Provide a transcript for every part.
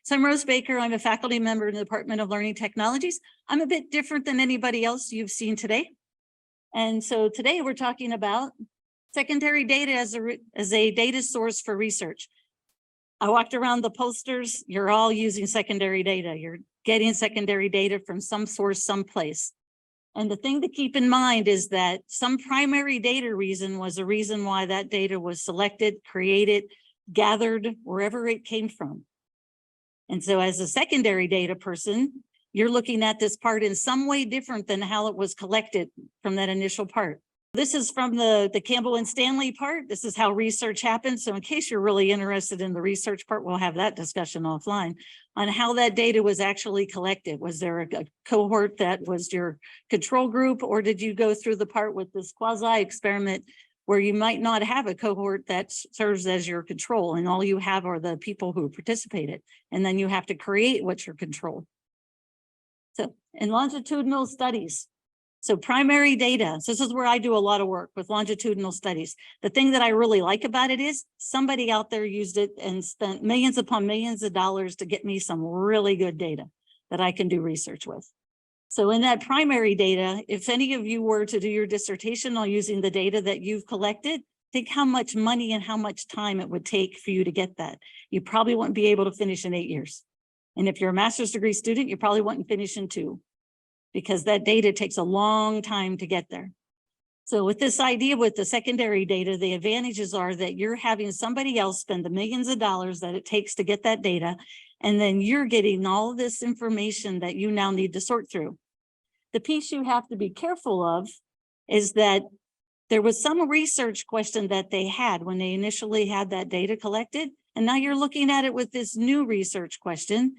So I'm Rose Baker. I'm a faculty member in the Department of Learning Technologies. I'm a bit different than anybody else you've seen today. And so today we're talking about secondary data as a data source for research. I walked around the posters. You're all using secondary data. You're getting secondary data from some source, someplace. And the thing to keep in mind is that some primary data reason was a reason why that data was selected, created, gathered, wherever it came from. And so as a secondary data person, you're looking at this part in some way different than how it was collected from that initial part. This is from the Campbell and Stanley part. This is how research happens. So in case you're really interested in the research part, we'll have that discussion offline on how that data was actually collected. Was there a cohort that was your control group, or did you go through the part with this quasi experiment where you might not have a cohort that serves as your control and all you have are the people who participated, and then you have to create what's your control. So in longitudinal studies, so primary data, so this is where I do a lot of work with longitudinal studies. The thing that I really like about it is somebody out there used it and spent millions upon millions of dollars to get me some really good data that I can do research with. So in that primary data, if any of you were to do your dissertation on using the data that you've collected, think how much money and how much time it would take for you to get that. You probably wouldn't be able to finish in 8 years. And if you're a master's degree student, you probably wouldn't finish in 2, because that data takes a long time to get there. So with this idea with the secondary data, the advantages are that you're having somebody else spend the millions of dollars that it takes to get that data, and then you're getting all of this information that you now need to sort through. The piece you have to be careful of is that there was some research question that they had when they initially had that data collected, and now you're looking at it with this new research question.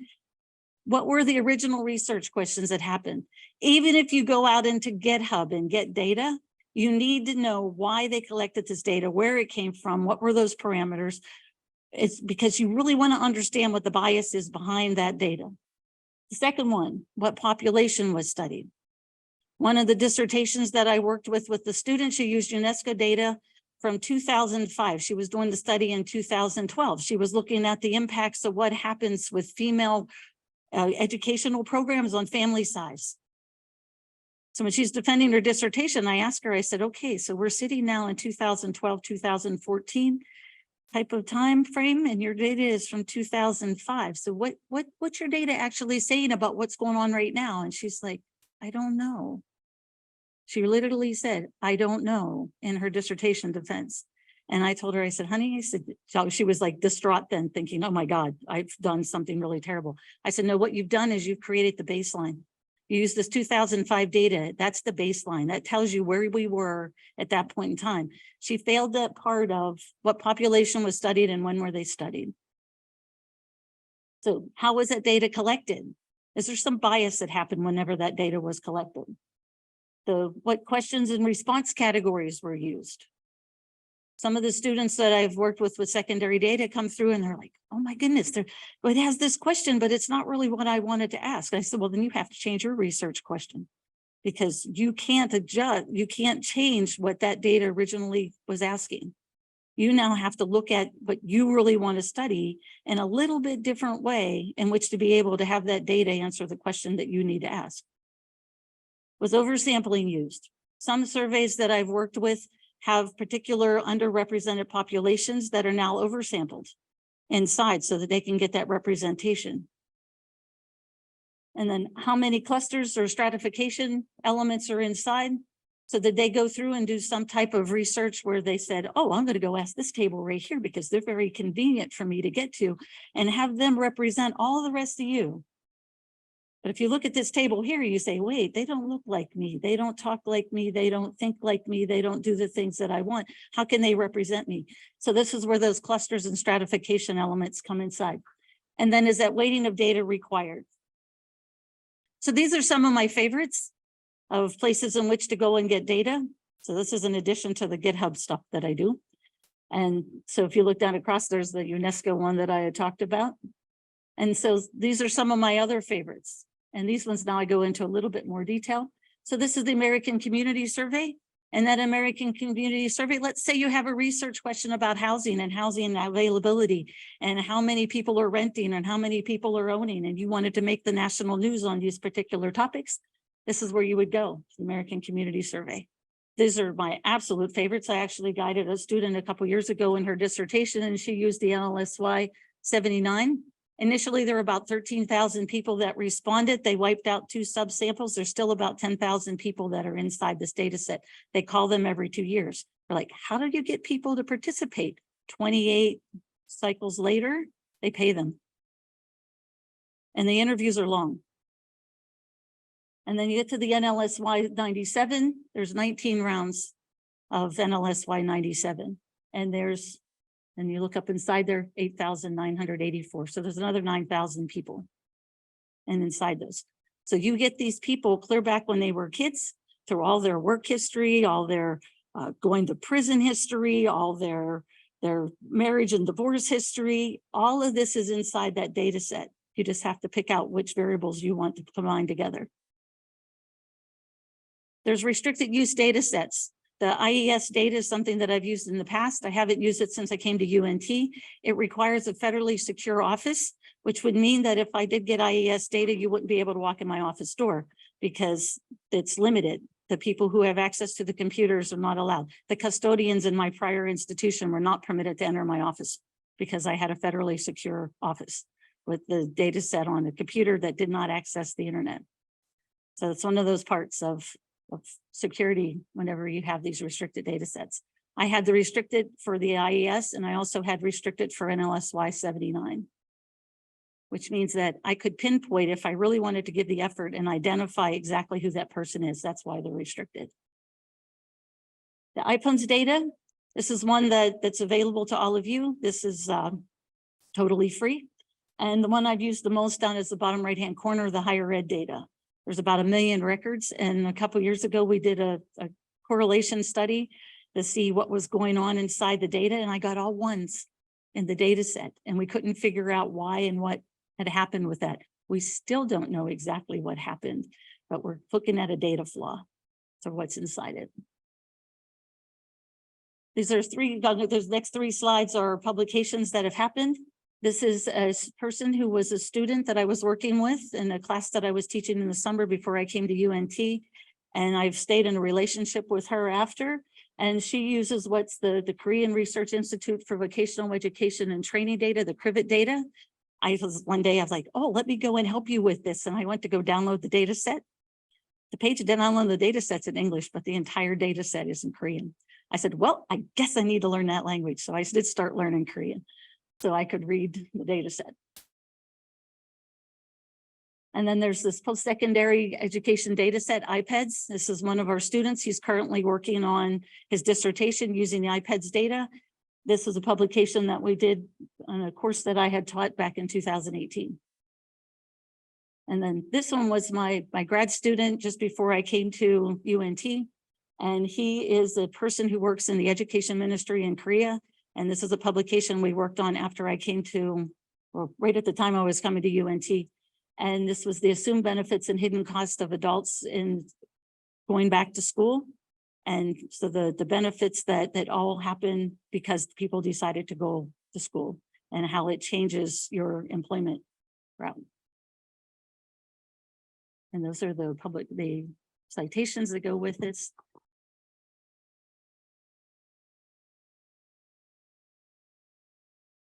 What were the original research questions that happened? Even if you go out into GitHub and get data, you need to know why they collected this data, where it came from, what were those parameters. It's because you really want to understand what the bias is behind that data. The second one, what population was studied. One of the dissertations that I worked with the student, she used UNESCO data from 2005. She was doing the study in 2012. She was looking at the impacts of what happens with female educational programs on family size. So when she's defending her dissertation, I asked her, I said, okay, so we're sitting now in 2012, 2014 type of time frame, and your data is from 2005. So what's your data actually saying about what's going on right now? And she's like, I don't know. She literally said, I don't know, in her dissertation defense. And I told her, I said, honey, I said, so she was like distraught then, thinking, oh my God, I've done something really terrible. I said, no, what you've done is you've created the baseline. You use this 2005 data. That's the baseline. That tells you where we were at that point in time. She failed that part of what population was studied and when were they studied. So how was that data collected? Is there some bias that happened whenever that data was collected? What questions and response categories were used? Some of the students that I've worked with secondary data come through and they're like, oh my goodness, well, it has this question, but it's not really what I wanted to ask. I said, well, then you have to change your research question, because you can't adjust, you can't change what that data originally was asking. You now have to look at what you really want to study in a little bit different way in which to be able to have that data answer the question that you need to ask. Was oversampling used? Some surveys that I've worked with have particular underrepresented populations that are now oversampled inside so that they can get that representation. And then how many clusters or stratification elements are inside? So that they go through and do some type of research where they said, oh, I'm going to go ask this table right here because they're very convenient for me to get to, and have them represent all the rest of you. But if you look at this table here, you say, wait, they don't look like me. They don't talk like me. They don't think like me. They don't do the things that I want. How can they represent me? So this is where those clusters and stratification elements come inside. And then is that weighting of data required? So these are some of my favorites of places in which to go and get data. So this is in addition to the GitHub stuff that I do. And so if you look down across, there's the UNESCO one that I had talked about. And so these are some of my other favorites. And these ones now I go into a little bit more detail. So this is the American Community Survey. And that American Community Survey, let's say you have a research question about housing and housing availability and how many people are renting and how many people are owning, and you wanted to make the national news on these particular topics. This is where you would go, the American Community Survey. These are my absolute favorites. I actually guided a student a couple years ago in her dissertation, and she used the NLSY 79. Initially, there were about 13,000 people that responded. They wiped out 2 subsamples. There's still about 10,000 people that are inside this data set. They call them every 2 years. They're like, how did you get people to participate? 28 cycles later, they pay them. And the interviews are long. And then you get to the NLSY 97, there's 19 rounds of NLSY 97. And you look up inside there, 8,984. So there's another 9,000 people and inside those. So you get these people clear back when they were kids through all their work history, all their going to prison history, all their marriage and divorce history. All of this is inside that data set. You just have to pick out which variables you want to combine together. There's restricted use data sets. The IES data is something that I've used in the past. I haven't used it since I came to UNT. It requires a federally secure office, which would mean that if I did get IES data, you wouldn't be able to walk in my office door because it's limited. The people who have access to the computers are not allowed. The custodians in my prior institution were not permitted to enter my office because I had a federally secure office with the data set on a computer that did not access the internet. So it's one of those parts of security whenever you have these restricted data sets. I had the restricted for the IES, and I also had restricted for NLSY 79, which means that I could pinpoint if I really wanted to give the effort and identify exactly who that person is. That's why they're restricted. The IPUNS data, this is one that's available to all of you. This is totally free. And the one I've used the most on is the bottom right-hand corner, the higher ed data. There's about 1 million records. And a couple of years ago, we did a correlation study to see what was going on inside the data. And I got all ones in the data set. And we couldn't figure out why and what had happened with that. We still don't know exactly what happened, but we're looking at a data flaw. So what's inside it? These are those next 3 slides are publications that have happened. This is a person who was a student that I was working with in a class that I was teaching in the summer before I came to UNT. And I've stayed in a relationship with her after. And she uses what's the Korean Research Institute for Vocational Education and Training data, the CRIVET data. One day I was like, oh, let me go and help you with this. And I went to go download the data set. The page to download the data set's in English, but the entire data set is in Korean. I said, well, I guess I need to learn that language. So I did start learning Korean so I could read the data set. And then there's this post-secondary education data set, IPEDS. This is one of our students. He's currently working on his dissertation using the IPEDS data. This is a publication that we did on a course that I had taught back in 2018. And then this one was my grad student just before I came to UNT. And he is a person who works in the education ministry in Korea. And this is a publication we worked on after I came to, or right at the time I was coming to UNT. And this was the assumed benefits and hidden cost of adults in going back to school. And so the benefits that all happen because people decided to go to school and how it changes your employment route. And those are the citations that go with this.